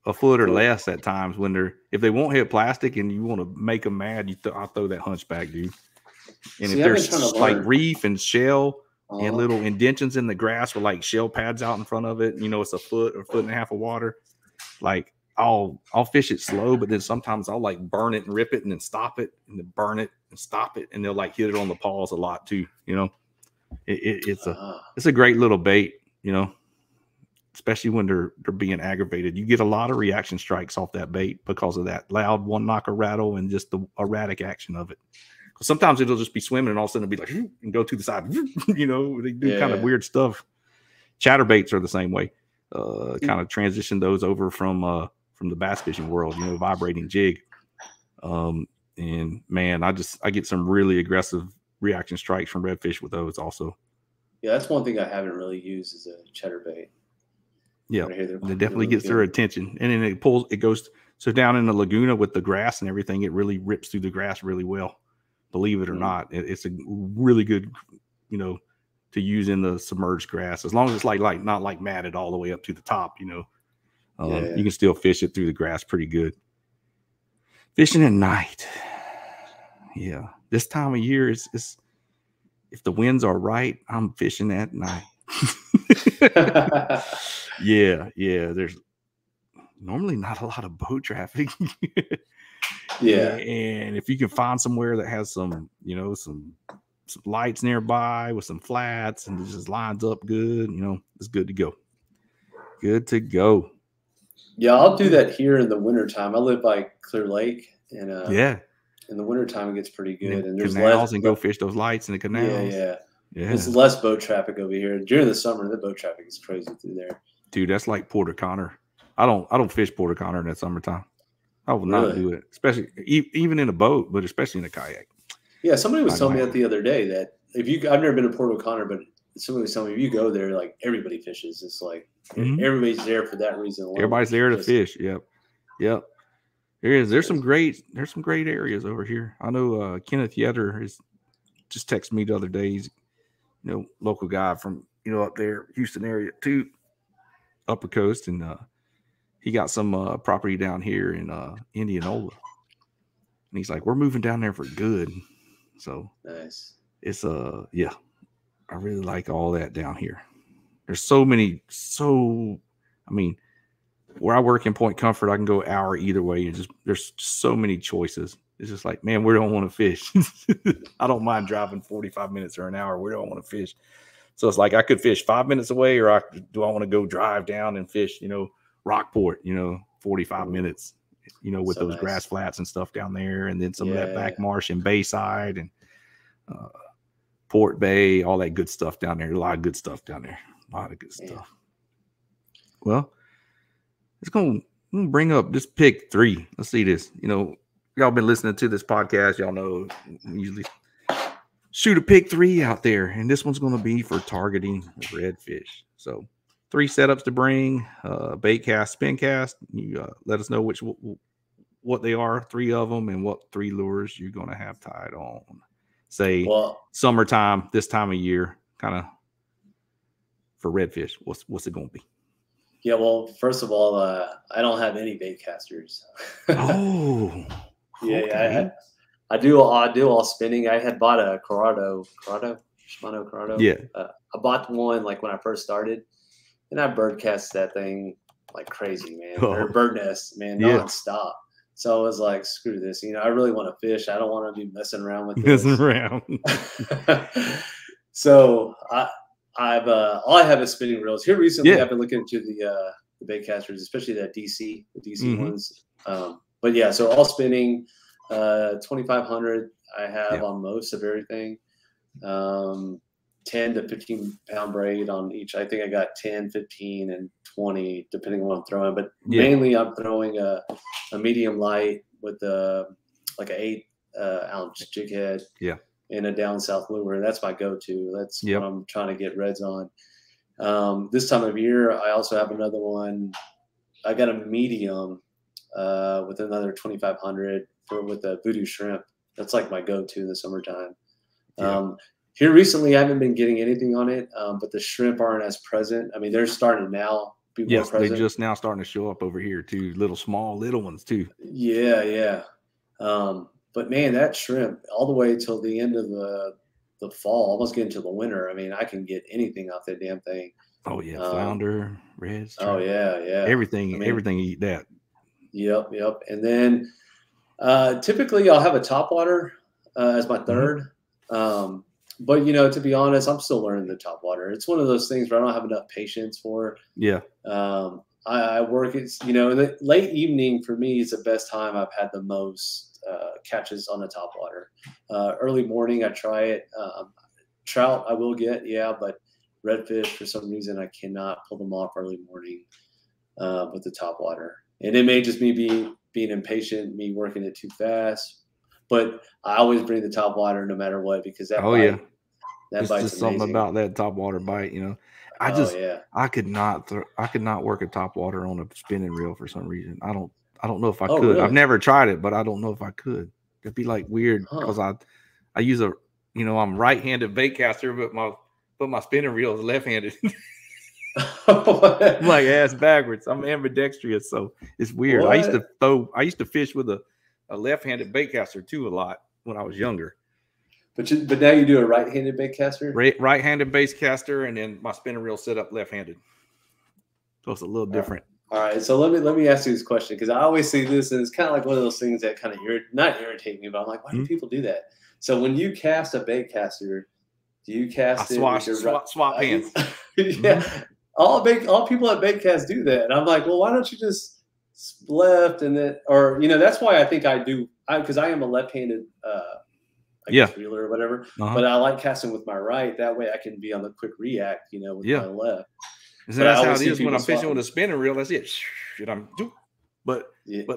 a foot or less at times when if they won't hit plastic and you want to make them mad, I'll throw that Hunchback, dude. And if there's like reef and shell and little indentions in the grass with like shell pads out in front of it, it's a foot or 1.5 feet of water. Like I'll fish it slow, but then sometimes I'll like burn it and rip it and then stop it and then burn it and stop it, and they'll like hit it on the paws a lot too. It's a great little bait, especially when they're being aggravated. You get a lot of reaction strikes off that bait because of that loud 1 knocker rattle and just the erratic action of it. Sometimes it'll just be swimming and all of a sudden it'll be like and go to the side. They do kind of weird stuff. Chatterbaits are the same way. Kind of transition those over from the bass fishing world, vibrating jig. And man, I get some really aggressive reaction strikes from redfish with those also. Yeah, that's one thing I haven't really used is a chatterbait. Yeah, it definitely gets their attention, and then it goes so down in the Laguna with the grass and everything. It really rips through the grass really well. Believe it or not, it's a really good, to use in the submerged grass, as long as it's like not like matted all the way up to the top. You can still fish it through the grass pretty good. Fishing at night, yeah, this time of year is if the winds are right, I'm fishing at night. Yeah. There's normally not a lot of boat traffic. Yeah. And if you can find somewhere that has some lights nearby with some flats and it just lines up good, it's good to go. Good to go. Yeah, I'll do that here in the wintertime. I live by Clear Lake, and in the wintertime it gets pretty good. And there's canals and go fish those lights in the canals. Yeah. There's less boat traffic over here. During the summer, the boat traffic is crazy through there. Dude, that's like Porter Connor. I don't fish Porter Connor in that summertime. I will not do it, especially even in a boat, but especially in a kayak. Yeah, somebody was telling me that the other day that I've never been to Port O'Connor, but somebody was telling me if you go there, like everybody fishes. It's like everybody's there for that reason alone. Everybody's there to fish. Yep. There's some great areas over here. I know Kenneth Yetter just texted me the other day. He's local guy from up there, Houston area too, Upper Coast, and he got some property down here in Indianola, and he's like, we're moving down there for good. So nice. It's I really like all that down here. There's where I work in Point Comfort, I can go an hour either way. There's just so many choices. It's just like, man, we don't want to fish. I don't mind driving 45 minutes or an hour. We don't want to fish. So it's like I could fish 5 minutes away, or do I want to go drive down and fish, Rockport, 45 minutes, with those grass flats and stuff down there. And then some of that back marsh and Bayside and Port Bay, all that good stuff down there. A lot of good stuff down there. A lot of good stuff. Well, it's going to bring up this pick 3. Let's see this. You know, y'all been listening to this podcast. Y'all know we usually shoot a pick 3 out there. And this one's going to be for targeting redfish. So 3 setups to bring, bait cast, spin cast. You let us know what they are, 3 of them, and what 3 lures you're going to have tied on. Say summertime, this time of year, kind of for redfish. What's it going to be? Yeah, well, first of all, I don't have any bait casters. Oh, yeah, okay. I do all spinning. I had bought a Corrado. Yeah, I bought one like when I first started, and I bird cast that thing like crazy, man. Or bird nest, man, nonstop. So I was like, screw this. You know, I really want to fish. I don't want to be messing around with this. So I've all I have is spinning reels. Here recently, I've been looking into the bait casters, especially the DC ones. But yeah, so all spinning, 2,500 I have on most of everything. 10 to 15 pound braid on each. I think I got 10, 15, and 20, depending on what I'm throwing. But mainly I'm throwing a medium light with like an 8 ounce jig head. Yeah. And a down south lure. That's my go-to. That's what I'm trying to get reds on. This time of year, I also have another one. I got a medium with another 2,500 with a Voodoo Shrimp. That's like my go-to in the summertime. Here recently, I haven't been getting anything on it, but the shrimp aren't as present. I mean, they're starting now. Yes, they're just now starting to show up over here too. Little ones too. Yeah. But man, that shrimp all the way till the end of the fall, almost getting to the winter. I mean, I can get anything off that damn thing. Oh yeah, flounder, reds. Oh yeah. Everything eat that. Yep. And then typically I'll have a topwater as my third. But you know, to be honest, I'm still learning the topwater. It's one of those things where I don't have enough patience for. Yeah. I work. It's in the late evening for me is the best time I've had the most catches on the topwater. Early morning, I try it. Trout, I will get, but redfish for some reason I cannot pull them off early morning with the topwater. And it may just me being impatient, me working it too fast. But I always bring the topwater no matter what because that bite, that bite's just something about that topwater bite, you know. I could not work a topwater on a spinning reel for some reason. I don't know if I could. Really? I've never tried it, but I don't know if I could. It'd be like weird because I use I'm right-handed bait caster, but my spinning reel is left-handed. I'm like ass backwards. I'm ambidextrous, so it's weird. What? I used to fish with a left-handed bait caster too a lot when I was younger. But now you do a right-handed bait caster? Right-handed bait caster, and then my spinning reel set up left-handed. So it's a little different. All right. So let me ask you this question because I always see this, and it's kind of like one of those things that kind of not irritate me, but I'm like, why do people do that? So when you cast a bait caster, do you cast swap hands? Yeah. All people at bait cast do that, and I'm like, well, why don't you just left and then, or that's why I think I do, because I am a left-handed reeler or whatever, but I like casting with my right. That way I can be on the quick react, with my left. So that's how it is when I'm fishing with a spinning reel. That's it. But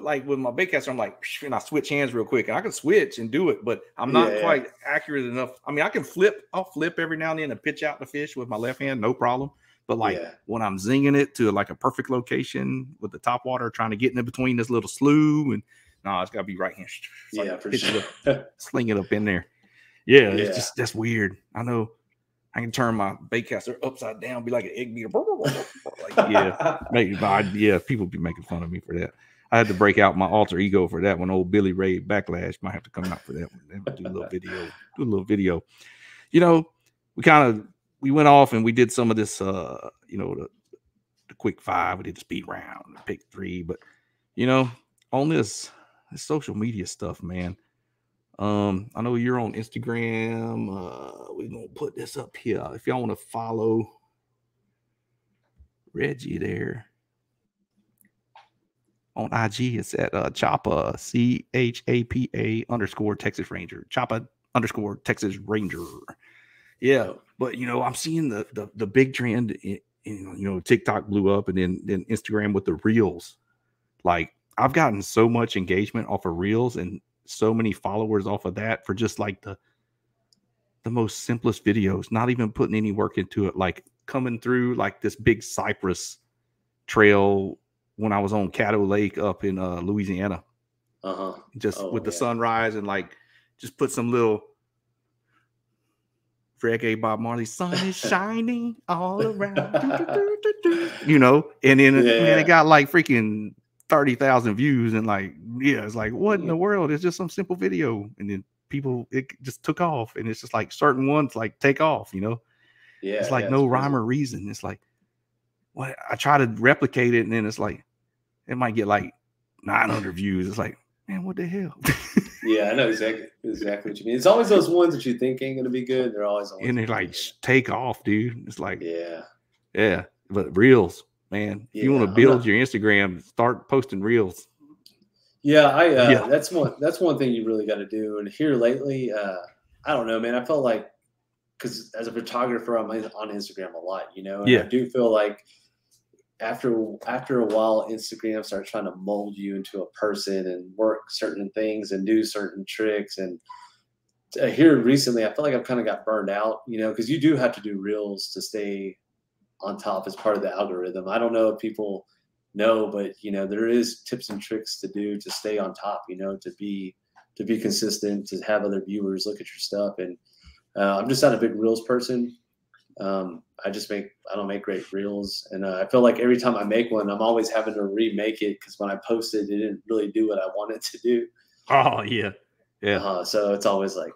like with my bait caster, I'm like, and I switch hands real quick, and I can switch and do it, but I'm not quite accurate enough. I mean, I can flip. I'll flip every now and then and pitch out the fish with my left hand, no problem. But like when I'm zinging it to like a perfect location with the topwater, trying to get in between this little slough, and it's got to be right hand. For sure. Sling it up in there. Yeah, it's just that's weird. I know. I can turn my bait caster upside down, be like an egg beater. People be making fun of me for that. I had to break out my alter ego for that one. Old Billy Ray Backlash might have to come out for that one. Do a little video. We went off and we did some of this, the quick 5. We did the speed round, the pick 3. But, on this social media stuff, man, I know you're on Instagram. We're going to put this up here. If y'all want to follow Reggie there on IG, it's at Chapa, CHAPA _ Texas Ranger. Chapa _ Texas Ranger. Yeah, but you know, I'm seeing the big trend in, you know, TikTok blew up, and then Instagram with the reels. Like, I've gotten so much engagement off of reels and so many followers off of that for just like the most simplest videos, not even putting any work into it, like coming through like this big cypress trail when I was on Caddo Lake up in Louisiana. Just with the sunrise, and like just put some little reggae Bob Marley, sun is shining all around, you know, and then man, it got like freaking 30,000 views, and like, yeah, it's like, what in the world? It's just some simple video, and then people, it just took off, and it's just like certain ones like take off, you know. Yeah, it's like no rhyme or reason. It's like, what, I try to replicate it, and then it's like it might get like 900 views. It's like, man, what the hell? Yeah, I know exactly what you mean. It's always those ones that you think ain't gonna be good. They're always and they like take off, dude. It's like, yeah. But reels, man, if you want to build your Instagram, start posting reels. Yeah, that's one thing you really got to do. And here lately, I don't know, man. I felt like, because as a photographer, I'm on Instagram a lot, you know, and I do feel like after a while, Instagram starts trying to mold you into a person and work certain things and do certain tricks. And here recently, I feel like I've kind of got burned out, you know, because you do have to do reels to stay on top as part of the algorithm. I don't know if people know, but you know, there is tips and tricks to do to stay on top, you know, to be consistent, to have other viewers look at your stuff. And I'm just not a big reels person. I don't make great reels, and I feel like every time I make one, I'm always having to remake it, because when I posted, it didn't really do what I wanted to do. Oh yeah. So it's always like,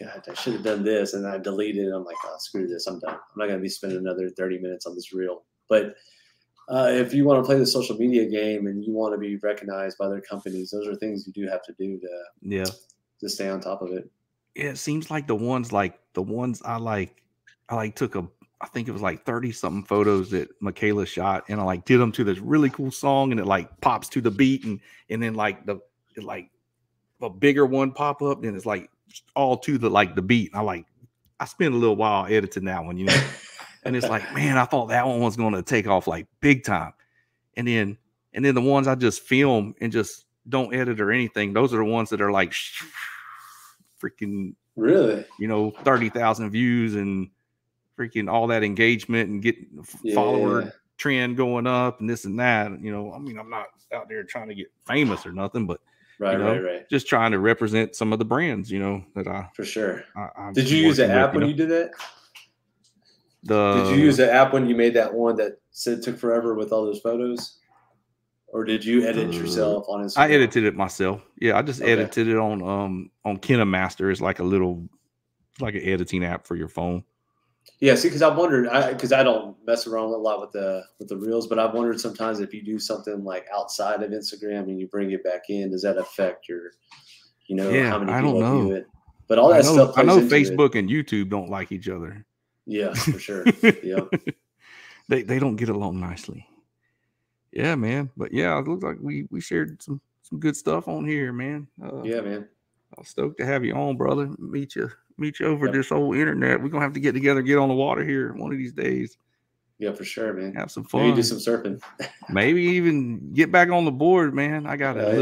God, I should have done this, and I deleted it. I'm like, oh, screw this, I'm done. I'm not going to be spending another 30 minutes on this reel. But if you want to play the social media game and you want to be recognized by other companies, those are things you do have to do to stay on top of it. Yeah, it seems like the ones I took I think it was like 30 something photos that Michaela shot, and I like did them to this really cool song, and it like pops to the beat, and then like a bigger one pop up, and it's like all to the beat. I spent a little while editing that one, you know, and it's like, man, I thought that one was going to take off like big time. And then the ones I just film and just don't edit or anything, those are the ones that are like freaking, really, you know, 30,000 views and freaking all that engagement and getting follower trend going up and this and that. You know, I mean, I'm not out there trying to get famous or nothing, but right. Just trying to represent some of the brands, you know, that for sure. Did you use the app when you did that? Did you use the app when you made that one that said took forever with all those photos? Or did you edit yourself on Instagram? I edited it myself. Yeah, I just edited it on KineMaster. It's like an editing app for your phone. Yeah, see, because I wondered, because I don't mess around a lot with the reels, but I've wondered sometimes if you do something like outside of Instagram and you bring it back in, does that affect your, you know, how many people view it? But all that stuff plays into Facebook and YouTube don't like each other. Yeah, for sure. Yeah, they don't get along nicely. Yeah, man. But yeah, it looks like we shared some good stuff on here, man. Yeah, man. I'm stoked to have you on, brother. Meet you over this old internet. We're gonna have to get together, get on the water here one of these days. Yeah, for sure, man. Have some fun. Maybe do some surfing. Maybe even get back on the board, man. I got a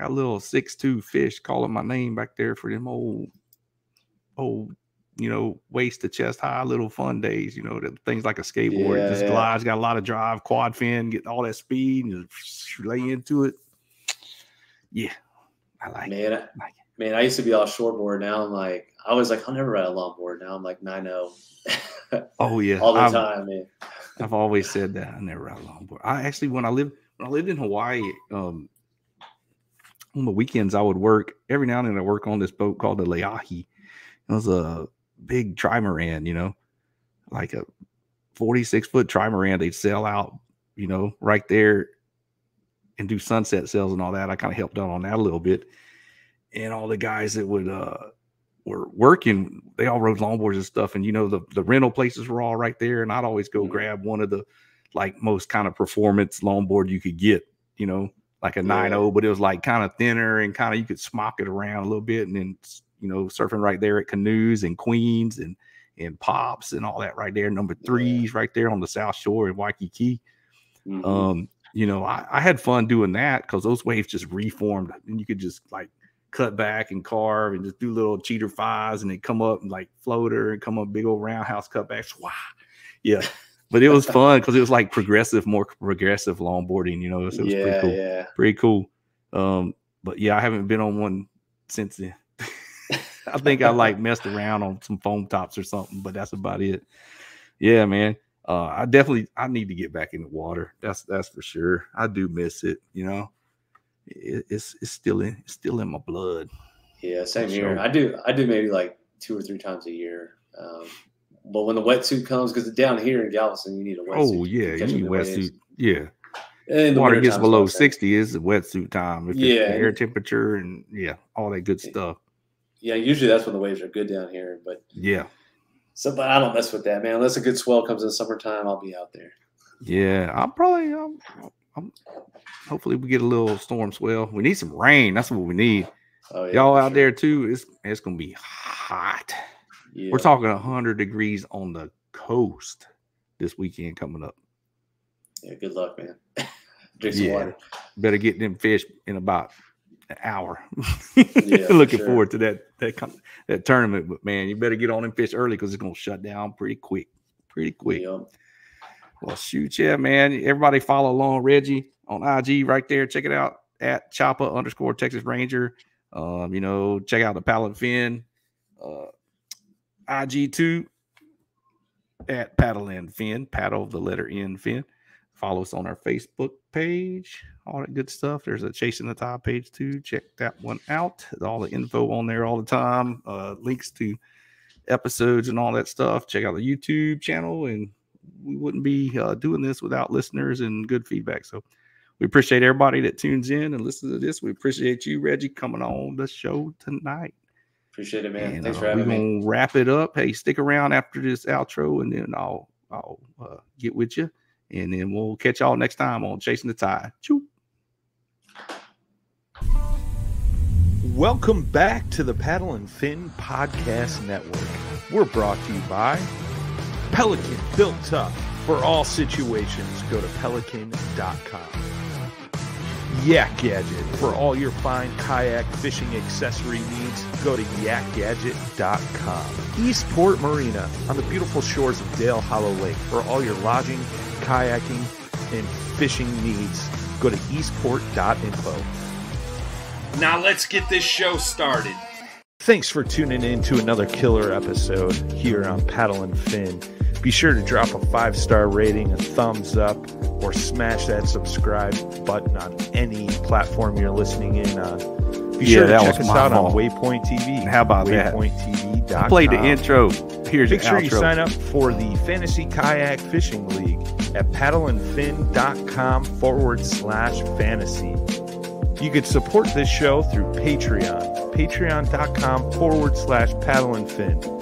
little 6'2" fish calling my name back there for them old, you know, waist to chest high little fun days. You know, the things like a skateboard, just glides, got a lot of drive, quad fin, get all that speed, and just lay into it. Yeah, I like it. Man, I used to be all shortboard. Now I'm like, I was like, I'll never ride a longboard. Now I'm like 9-0. Oh yeah, all the time, man. I've always said that I never ride a longboard. I actually, when I lived in Hawaii, on the weekends I would work every now and then. I work on this boat called the Leahi. It was a big trimaran, you know, like a 46-foot trimaran. They'd sail out, you know, right there and do sunset sails and all that. I kind of helped out on that a little bit. And all the guys that were working, they all rode longboards and stuff. And, you know, the rental places were all right there. And I'd always go grab one of the like most kind of performance longboard you could get, you know, like a 9.0, but it was like kind of thinner and kind of, you could smock it around a little bit. And then, surfing right there at Canoes and Queens and Pops and all that right there. Number 3s right there on the South Shore in Waikiki. I had fun doing that because those waves just reformed and you could just like cut back and carve and just do little cheater fives and then come up and like floater and come up big old roundhouse cutbacks. Wow. Yeah. But it was fun because it was like more progressive longboarding, so it was pretty cool. Yeah. Pretty cool. But yeah, I haven't been on one since then. I think I like messed around on some foam tops or something, but that's about it. Yeah, man. I need to get back in the water. That's for sure. I do miss it. It's still in my blood. Yeah, same here. I do maybe like 2 or 3 times a year. But when the wetsuit comes, because down here in Galveston, you need a wetsuit. Oh yeah, you need a wetsuit. Yeah. And the water gets below 60 is the wetsuit time. If it's the air temperature and all that good stuff. Yeah, usually that's when the waves are good down here. But yeah. But I don't mess with that, man. Unless a good swell comes in the summertime, I'll be out there. Yeah, hopefully we get a little storm swell. We need some rain. That's what we need. Oh, yeah, y'all out there too. It's gonna be hot. Yeah. We're talking 100 degrees on the coast this weekend coming up. Yeah, good luck, man. Drink some water. Better get them fish in about an hour. Looking forward to that tournament, but man, you better get on them fish early because it's gonna shut down pretty quick. Yeah. Well, shoot, yeah, man. Everybody follow along Reggie on IG right there. Check it out at Chapa_Texas Ranger. Check out the Paddle and Fin IG too at Paddle and Fin. Paddle the letter N Fin. Follow us on our Facebook page. All that good stuff. There's a Chasing the Tide page too. Check that one out. All the info on there all the time. Links to episodes and all that stuff. Check out the YouTube channel, and we wouldn't be doing this without listeners and good feedback. So we appreciate everybody that tunes in and listens to this. We appreciate you, Reggie, coming on the show tonight. Appreciate it, man. Thanks for having me. We're gonna wrap it up. Hey, stick around after this outro, and then I'll get with you, and then we'll catch y'all next time on Chasing the Tide. Choo. Welcome back to the Paddle and Fin Podcast Network. We're brought to you by Pelican, built tough for all situations. Go to pelican.com. Yak Gadget, for all your fine kayak fishing accessory needs. Go to yakgadget.com. Eastport Marina, on the beautiful shores of Dale Hollow Lake. For all your lodging, kayaking, and fishing needs, go to eastport.info. Now let's get this show started. Thanks for tuning in to another killer episode here on Paddle and Fin. Be sure to drop a 5-star rating, a thumbs up, or smash that subscribe button on any platform you're listening in on. Be sure to check us out on Waypoint TV. How about WaypointTV.com. I played the intro. Here's Make sure outro. You sign up for the Fantasy Kayak Fishing League at paddleandfin.com/fantasy. You could support this show through Patreon. Patreon.com/paddleandfin.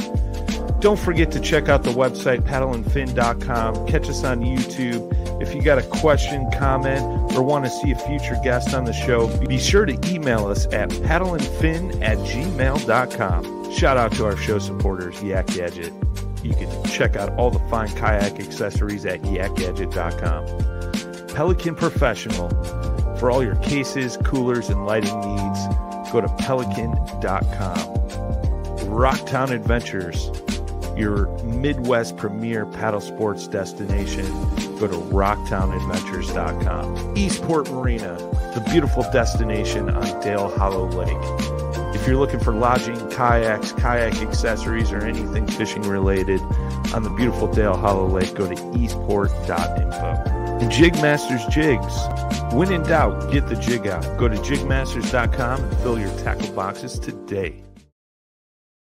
Don't forget to check out the website, paddleandfin.com. Catch us on YouTube. If you got a question, comment, or want to see a future guest on the show, be sure to email us at paddleandfin@gmail.com. Shout out to our show supporters, Yak Gadget. You can check out all the fine kayak accessories at yakgadget.com. Pelican Professional. For all your cases, coolers, and lighting needs, go to pelican.com. Rocktown Adventures, your Midwest premier paddle sports destination. Go to rocktownadventures.com. Eastport Marina, the beautiful destination on Dale Hollow Lake. If you're looking for lodging, kayaks, kayak accessories, or anything fishing related on the beautiful Dale Hollow Lake, go to eastport.info. And Jigmasters Jigs. When in doubt, get the jig out. Go to jigmasters.com and fill your tackle boxes today.